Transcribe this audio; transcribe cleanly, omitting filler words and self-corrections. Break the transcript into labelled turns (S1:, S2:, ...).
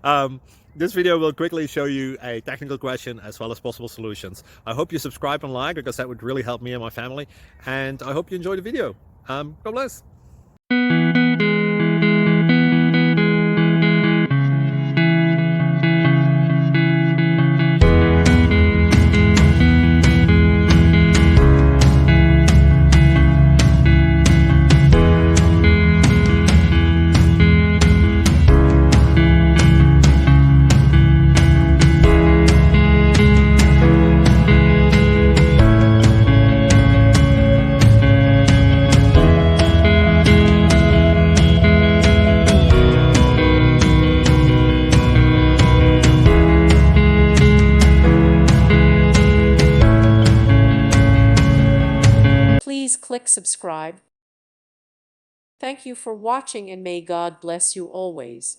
S1: um, this video will quickly show you a technical question as well as possible solutions. I hope you subscribe and like, because that would really help me and my family. And I hope you enjoy the video. God bless.
S2: Please click subscribe. Thank you for watching and may God bless you always.